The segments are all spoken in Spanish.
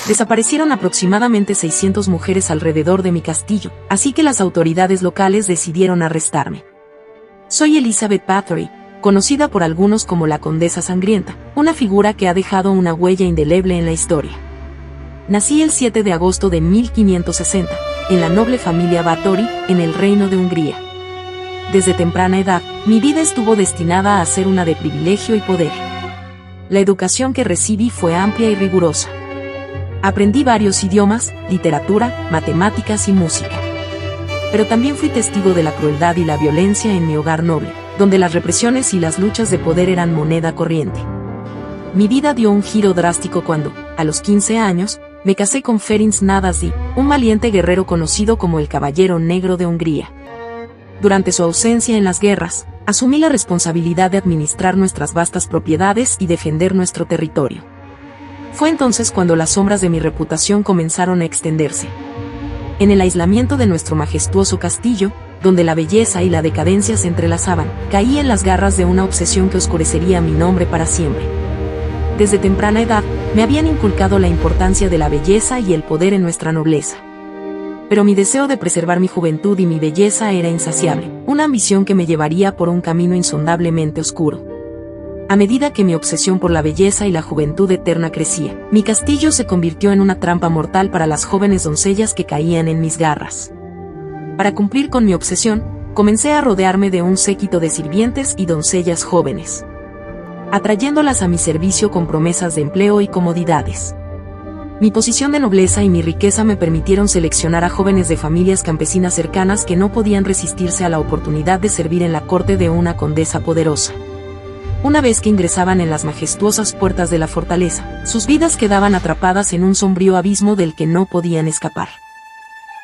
Desaparecieron aproximadamente 600 mujeres alrededor de mi castillo, así que las autoridades locales decidieron arrestarme. Soy Elizabeth Bathory, conocida por algunos como la Condesa Sangrienta, una figura que ha dejado una huella indeleble en la historia. Nací el 7 de agosto de 1560, en la noble familia Bathory, en el Reino de Hungría. Desde temprana edad, mi vida estuvo destinada a ser una de privilegio y poder. La educación que recibí fue amplia y rigurosa. Aprendí varios idiomas, literatura, matemáticas y música. Pero también fui testigo de la crueldad y la violencia en mi hogar noble, donde las represiones y las luchas de poder eran moneda corriente. Mi vida dio un giro drástico cuando, a los 15 años, me casé con Ferenc Nadasdy, un valiente guerrero conocido como el Caballero Negro de Hungría. Durante su ausencia en las guerras, asumí la responsabilidad de administrar nuestras vastas propiedades y defender nuestro territorio. Fue entonces cuando las sombras de mi reputación comenzaron a extenderse. En el aislamiento de nuestro majestuoso castillo, donde la belleza y la decadencia se entrelazaban, caí en las garras de una obsesión que oscurecería mi nombre para siempre. Desde temprana edad, me habían inculcado la importancia de la belleza y el poder en nuestra nobleza. Pero mi deseo de preservar mi juventud y mi belleza era insaciable, una ambición que me llevaría por un camino insondablemente oscuro. A medida que mi obsesión por la belleza y la juventud eterna crecía, mi castillo se convirtió en una trampa mortal para las jóvenes doncellas que caían en mis garras. Para cumplir con mi obsesión, comencé a rodearme de un séquito de sirvientes y doncellas jóvenes, atrayéndolas a mi servicio con promesas de empleo y comodidades. Mi posición de nobleza y mi riqueza me permitieron seleccionar a jóvenes de familias campesinas cercanas que no podían resistirse a la oportunidad de servir en la corte de una condesa poderosa. Una vez que ingresaban en las majestuosas puertas de la fortaleza, sus vidas quedaban atrapadas en un sombrío abismo del que no podían escapar.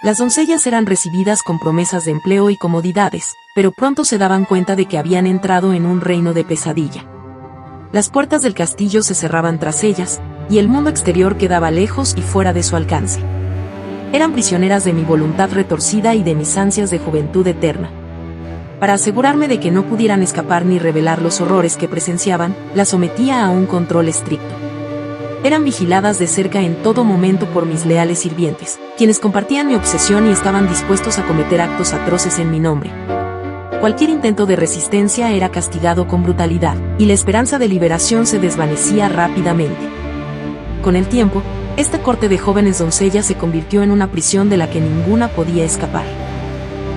Las doncellas eran recibidas con promesas de empleo y comodidades, pero pronto se daban cuenta de que habían entrado en un reino de pesadilla. Las puertas del castillo se cerraban tras ellas, y el mundo exterior quedaba lejos y fuera de su alcance. Eran prisioneras de mi voluntad retorcida y de mis ansias de juventud eterna. Para asegurarme de que no pudieran escapar ni revelar los horrores que presenciaban, las sometía a un control estricto. Eran vigiladas de cerca en todo momento por mis leales sirvientes, quienes compartían mi obsesión y estaban dispuestos a cometer actos atroces en mi nombre. Cualquier intento de resistencia era castigado con brutalidad, y la esperanza de liberación se desvanecía rápidamente. Con el tiempo, esta corte de jóvenes doncellas se convirtió en una prisión de la que ninguna podía escapar.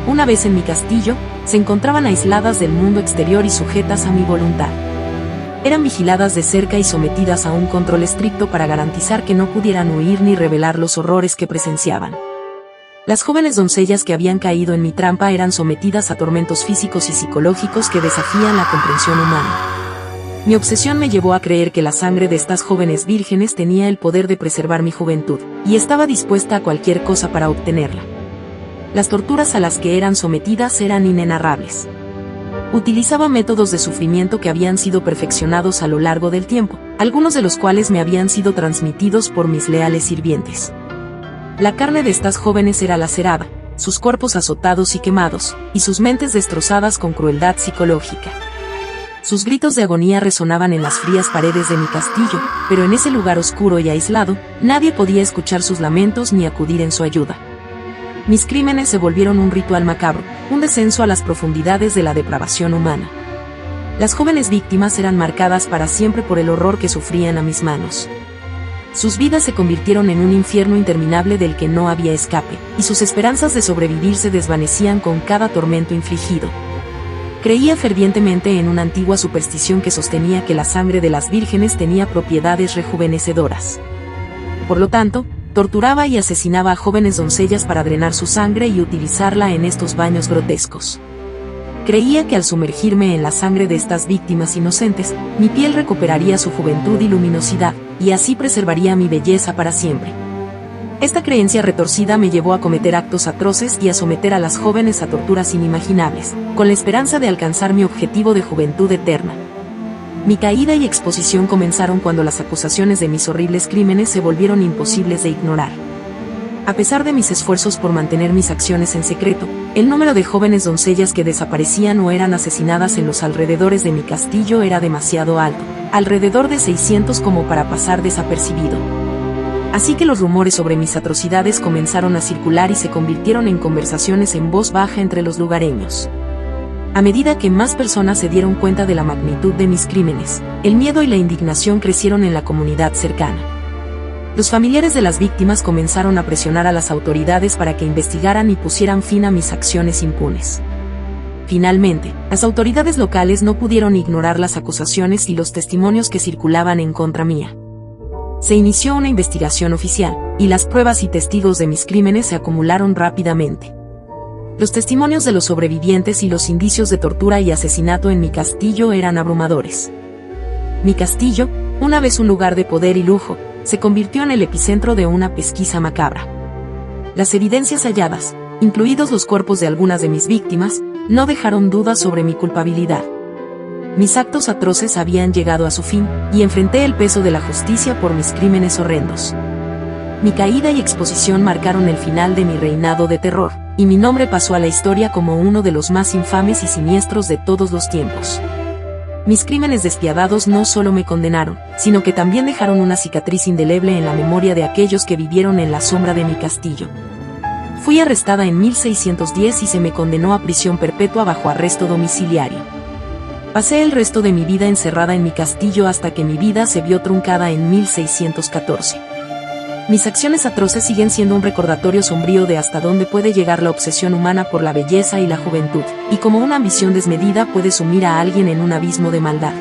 Una vez en mi castillo, se encontraban aisladas del mundo exterior y sujetas a mi voluntad. Eran vigiladas de cerca y sometidas a un control estricto para garantizar que no pudieran huir ni revelar los horrores que presenciaban. Las jóvenes doncellas que habían caído en mi trampa eran sometidas a tormentos físicos y psicológicos que desafían la comprensión humana. Mi obsesión me llevó a creer que la sangre de estas jóvenes vírgenes tenía el poder de preservar mi juventud, y estaba dispuesta a cualquier cosa para obtenerla. Las torturas a las que eran sometidas eran inenarrables. Utilizaba métodos de sufrimiento que habían sido perfeccionados a lo largo del tiempo, algunos de los cuales me habían sido transmitidos por mis leales sirvientes. La carne de estas jóvenes era lacerada, sus cuerpos azotados y quemados, y sus mentes destrozadas con crueldad psicológica. Sus gritos de agonía resonaban en las frías paredes de mi castillo, pero en ese lugar oscuro y aislado, nadie podía escuchar sus lamentos ni acudir en su ayuda. Mis crímenes se volvieron un ritual macabro, un descenso a las profundidades de la depravación humana. Las jóvenes víctimas eran marcadas para siempre por el horror que sufrían a mis manos. Sus vidas se convirtieron en un infierno interminable del que no había escape, y sus esperanzas de sobrevivir se desvanecían con cada tormento infligido. Creía fervientemente en una antigua superstición que sostenía que la sangre de las vírgenes tenía propiedades rejuvenecedoras. Por lo tanto, torturaba y asesinaba a jóvenes doncellas para drenar su sangre y utilizarla en estos baños grotescos. Creía que al sumergirme en la sangre de estas víctimas inocentes, mi piel recuperaría su juventud y luminosidad, y así preservaría mi belleza para siempre. Esta creencia retorcida me llevó a cometer actos atroces y a someter a las jóvenes a torturas inimaginables, con la esperanza de alcanzar mi objetivo de juventud eterna. Mi caída y exposición comenzaron cuando las acusaciones de mis horribles crímenes se volvieron imposibles de ignorar. A pesar de mis esfuerzos por mantener mis acciones en secreto, el número de jóvenes doncellas que desaparecían o eran asesinadas en los alrededores de mi castillo era demasiado alto, alrededor de 600 como para pasar desapercibido. Así que los rumores sobre mis atrocidades comenzaron a circular y se convirtieron en conversaciones en voz baja entre los lugareños. A medida que más personas se dieron cuenta de la magnitud de mis crímenes, el miedo y la indignación crecieron en la comunidad cercana. Los familiares de las víctimas comenzaron a presionar a las autoridades para que investigaran y pusieran fin a mis acciones impunes. Finalmente, las autoridades locales no pudieron ignorar las acusaciones y los testimonios que circulaban en contra mía. Se inició una investigación oficial, y las pruebas y testigos de mis crímenes se acumularon rápidamente. Los testimonios de los sobrevivientes y los indicios de tortura y asesinato en mi castillo eran abrumadores. Mi castillo, una vez un lugar de poder y lujo, se convirtió en el epicentro de una pesquisa macabra. Las evidencias halladas, incluidos los cuerpos de algunas de mis víctimas, no dejaron dudas sobre mi culpabilidad. Mis actos atroces habían llegado a su fin, y enfrenté el peso de la justicia por mis crímenes horrendos. Mi caída y exposición marcaron el final de mi reinado de terror, y mi nombre pasó a la historia como uno de los más infames y siniestros de todos los tiempos. Mis crímenes despiadados no solo me condenaron, sino que también dejaron una cicatriz indeleble en la memoria de aquellos que vivieron en la sombra de mi castillo. Fui arrestada en 1610 y se me condenó a prisión perpetua bajo arresto domiciliario. Pasé el resto de mi vida encerrada en mi castillo hasta que mi vida se vio truncada en 1614. Mis acciones atroces siguen siendo un recordatorio sombrío de hasta dónde puede llegar la obsesión humana por la belleza y la juventud, y cómo una ambición desmedida puede sumir a alguien en un abismo de maldad.